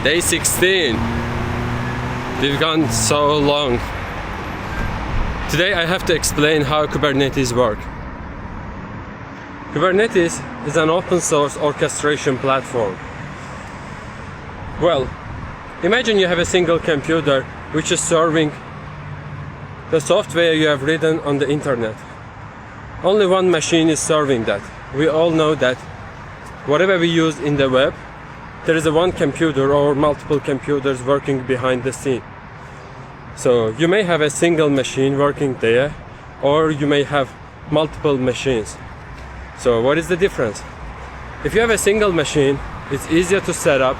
Day 16. We've gone so long. Today I have to explain how Kubernetes works. Kubernetes is an open source orchestration platform. Well, imagine you have a single computer which is serving the software you have written on the internet. Only one machine is serving that. We all know that whatever we use in the web, there is one computer or multiple computers working behind the scene. So you may have a single machine working there, or you may have multiple machines. So what is the difference? If you have a single machine, it's easier to set up.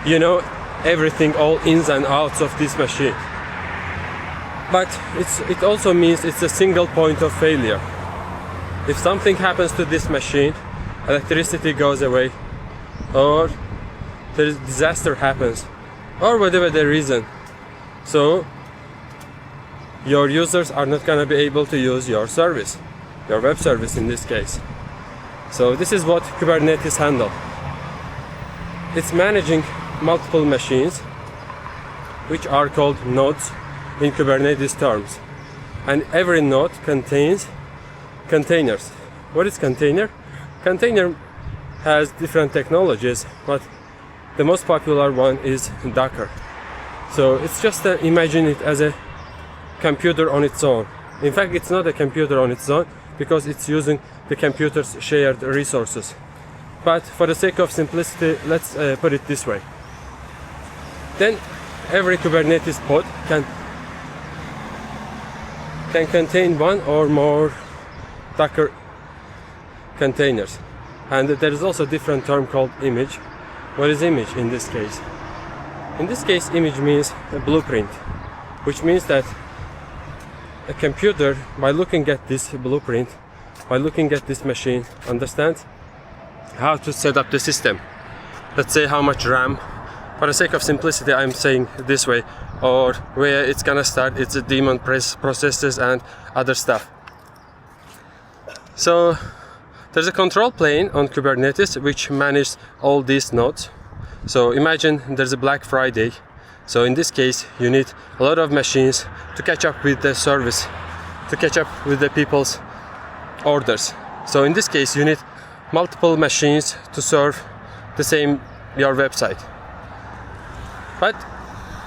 You know everything, all ins and outs of this machine. But it also means it's a single point of failure. If something happens to this machine, electricity goes away, or there is disaster happens, or whatever the reason, so your users are not going to be able to use your service, your web service in this case. So this is what Kubernetes handles. It's managing multiple machines, which are called nodes in Kubernetes terms, and every node contains containers. What is container? Container has different technologies, but the most popular one is Docker. So it's just imagine it as a computer on its own. In fact, it's not a computer on its own because it's using the computer's shared resources. But for the sake of simplicity, let's put it this way. Then every Kubernetes pod can contain one or more Docker containers. And there is also a different term called image. What is image in this case? In this case, image means a blueprint, which means that a computer, by looking at this blueprint, by looking at this machine, understands how to set up the system. Let's say how much RAM. For the sake of simplicity, I'm saying this way, or where it's gonna start its daemon processes and other stuff. So there's a control plane on Kubernetes which manages all these nodes. So imagine there's a Black Friday. So in this case, you need a lot of machines to catch up with the service, to catch up with the people's orders. So in this case, you need multiple machines to serve the same your website. But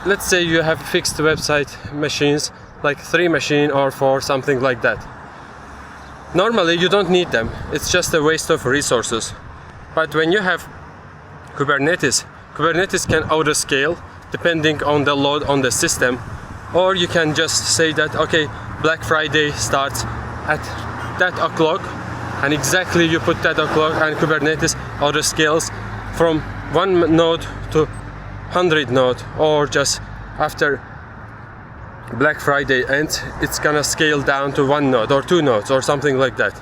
let's say you have fixed website machines, like 3 machines or 4, something like that. Normally you don't need them, it's just a waste of resources. But when you have Kubernetes can auto-scale depending on the load on the system, or you can just say that, okay, Black Friday starts at that o'clock, and exactly you put that o'clock, and Kubernetes auto-scales from 1 node to 100 node, or just after Black Friday ends, it's gonna scale down to 1 node or 2 nodes or something like that.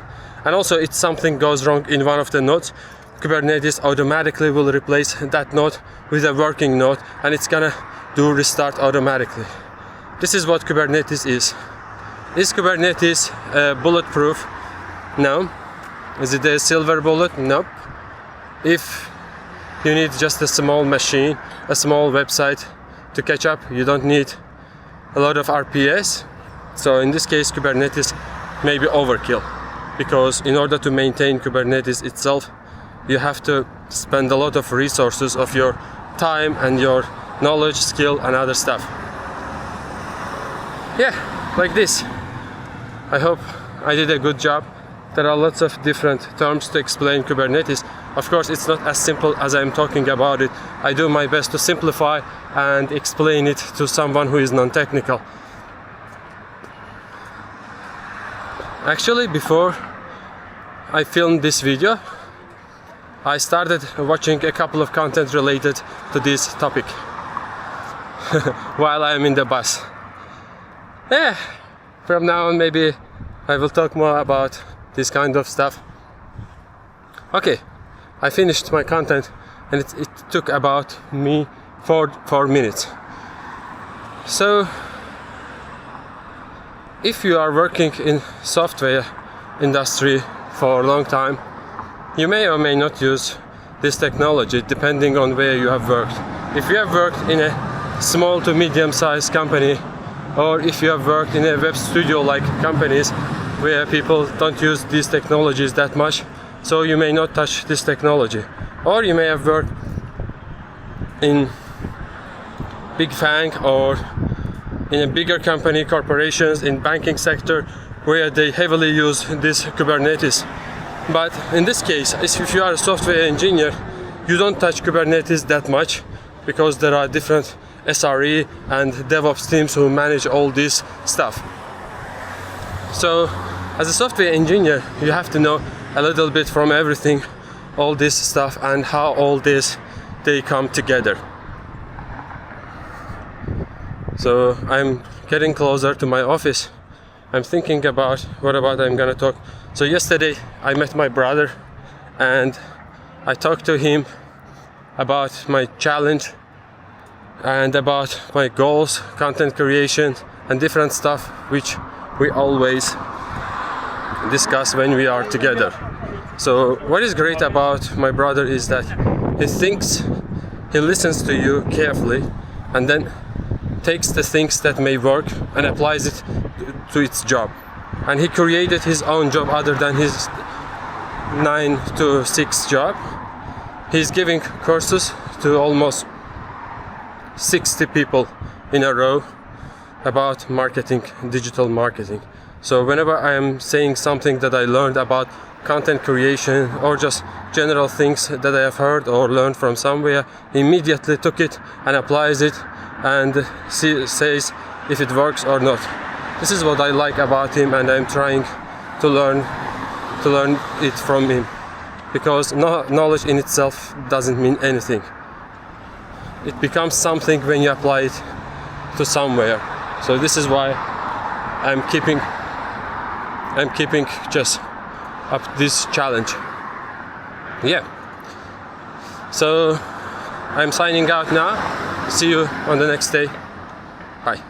And also, if something goes wrong in one of the nodes, Kubernetes automatically will replace that node with a working node, and it's gonna do restart automatically. This is what Kubernetes is. Is Kubernetes bulletproof? No. Is it a silver bullet? Nope. If you need just a small machine, a small website to catch up, you don't need a lot of RPS. So in this case, Kubernetes may be overkill, because in order to maintain Kubernetes itself, you have to spend a lot of resources of your time and your knowledge, skill and other stuff. Yeah, like this. I hope I did a good job. There are lots of different terms to explain Kubernetes. Of course, it's not as simple as I'm talking about it. I do my best to simplify and explain it to someone who is non-technical. Actually, before I filmed this video, I started watching a couple of content related to this topic while I'm in the bus. Yeah, from now on maybe I will talk more about this kind of stuff. Okay, I finished my content, and it took about me 4 minutes. So if you are working in software industry for a long time, you may or may not use this technology depending on where you have worked. If you have worked in a small to medium-sized company, or if you have worked in a web studio like companies where people don't use these technologies that much, so you may not touch this technology. Or you may have worked in big FANG or in a bigger company, corporations, in banking sector, where they heavily use this Kubernetes. But in this case, if you are a software engineer, you don't touch Kubernetes that much because there are different SRE and DevOps teams who manage all this stuff. So as a software engineer, you have to know a little bit from everything, all this stuff, and how all this they come together. So I'm getting closer to my office. I'm thinking about what I'm gonna talk. So yesterday I met my brother and I talked to him about my challenge and about my goals, content creation, and different stuff which we always discuss when we are together. So what is great about my brother is that he listens to you carefully and then takes the things that may work and applies it to its job. And he created his own job other than his 9 to 6 job. He's giving courses to almost 60 people in a row about marketing, digital marketing. So whenever I am saying something that I learned about content creation or just general things that I have heard or learned from somewhere, he immediately took it and applies it and says if it works or not. This is what I like about him, and I'm trying to learn it from him, because knowledge in itself doesn't mean anything. It becomes something when you apply it to somewhere. So this is why I'm keeping just up this challenge. Yeah. So I'm signing out now. See you on the next day. Bye.